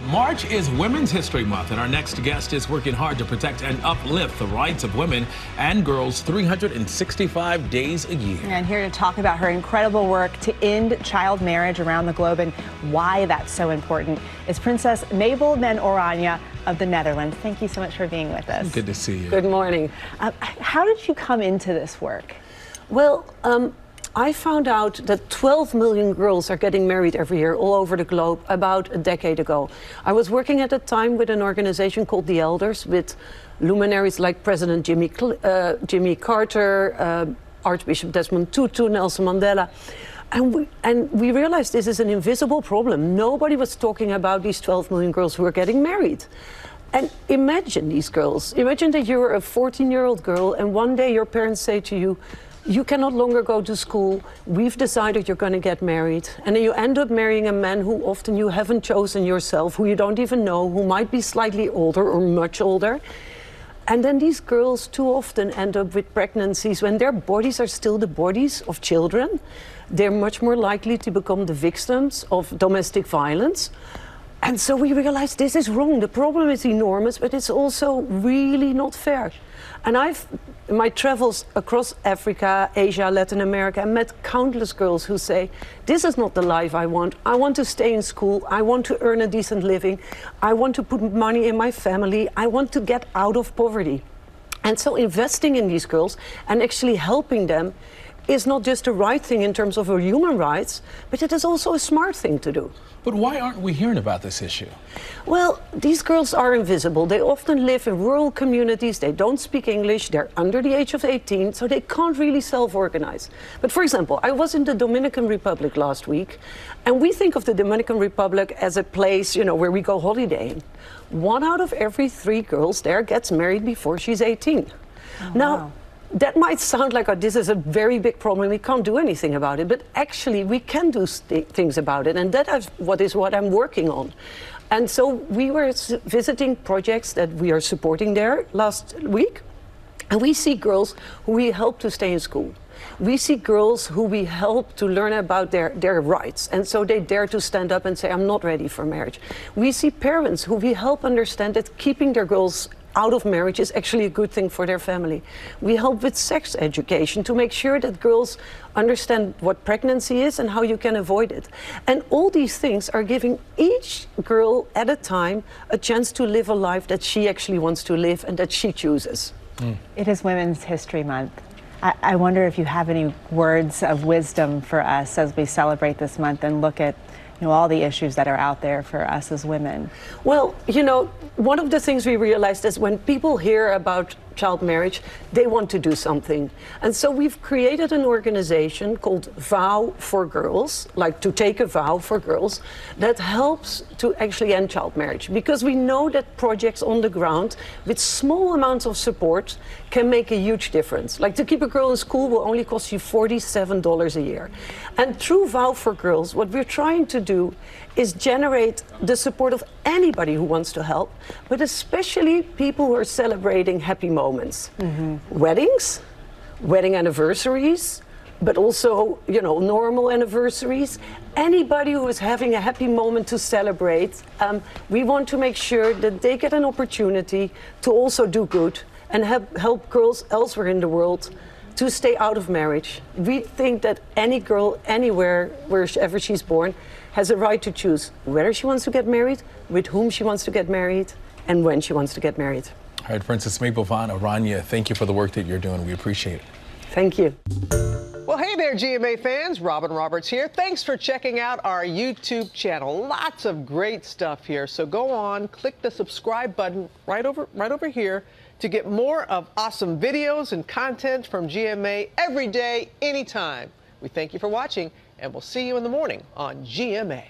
March is Women's History Month, and our next guest is working hard to protect and uplift the rights of women and girls 365 days a year. And here to talk about her incredible work to end child marriage around the globe and why that's so important is Princess Mabel Van Oranje of the Netherlands. Thank you so much for being with us. Good to see you. Good morning. How did you come into this work? Well, I found out that 12 million girls are getting married every year all over the globe about a decade ago. I was working at the time with an organization called The Elders with luminaries like President Jimmy Carter, Archbishop Desmond Tutu, Nelson Mandela. And we realized this is an invisible problem. Nobody was talking about these 12 million girls who are getting married. And imagine these girls. Imagine that you're a 14-year-old girl and one day your parents say to you, you can no longer go to school, we've decided you're going to get married. And then you end up marrying a man who often you haven't chosen yourself, who you don't even know, who might be slightly older or much older. And then these girls too often end up with pregnancies when their bodies are still the bodies of children. They're much more likely to become the victims of domestic violence. And so we realized this is wrong. The problem is enormous, but it's also really not fair. And in my travels across Africa, Asia, Latin America, I met countless girls who say, this is not the life I want. I want to stay in school. I want to earn a decent living. I want to put money in my family. I want to get out of poverty. And so investing in these girls and actually helping them is not just the right thing in terms of our human rights, but it is also a smart thing to do. But why aren't we hearing about this issue? Well, these girls are invisible. They often live in rural communities. They don't speak English. They're under the age of 18, so they can't really self-organize. But for example, I was in the Dominican Republic last week, and we think of the Dominican Republic as a place, where we go holidaying. 1 out of every 3 girls there gets married before she's 18. Oh, now, wow. That might sound like this is a very big problem, we can't do anything about it, but actually we can do things about it, and that is what I'm working on. And so we were visiting projects that we are supporting there last week, and we see girls who we help to stay in school. We see girls who we help to learn about their rights, and so they dare to stand up and say, I'm not ready for marriage. We see parents who we help understand that keeping their girls out of marriage is actually a good thing for their family. We help with sex education to make sure that girls understand what pregnancy is and how you can avoid it. And all these things are giving each girl at a time a chance to live a life that she actually wants to live and that she chooses. It is Women's History Month. I wonder if you have any words of wisdom for us as we celebrate this month and look at all the issues that are out there for us as women. Well, one of the things we realized is when people hear about child marriage, they want to do something. And so we've created an organization called Vow for Girls, like to take a vow for girls, that helps to actually end child marriage. Because we know that projects on the ground with small amounts of support can make a huge difference. Like to keep a girl in school will only cost you $47 a year. And through Vow for Girls, what we're trying to do is generate the support of anybody who wants to help, but especially people who are celebrating happy moments. Weddings, wedding anniversaries, but also, normal anniversaries. Anybody who is having a happy moment to celebrate, we want to make sure that they get an opportunity to also do good and help girls elsewhere in the world to stay out of marriage. We think that any girl, anywhere, wherever she's born, has a right to choose whether she wants to get married, with whom she wants to get married, and when she wants to get married. All right, Princess Mabel Van Oranje, thank you for the work that you're doing. We appreciate it. Thank you. Well, hey there, GMA fans. Robin Roberts here. Thanks for checking out our YouTube channel. Lots of great stuff here. So go on, click the subscribe button right over here to get more of awesome videos and content from GMA every day, anytime. We thank you for watching, and we'll see you in the morning on GMA.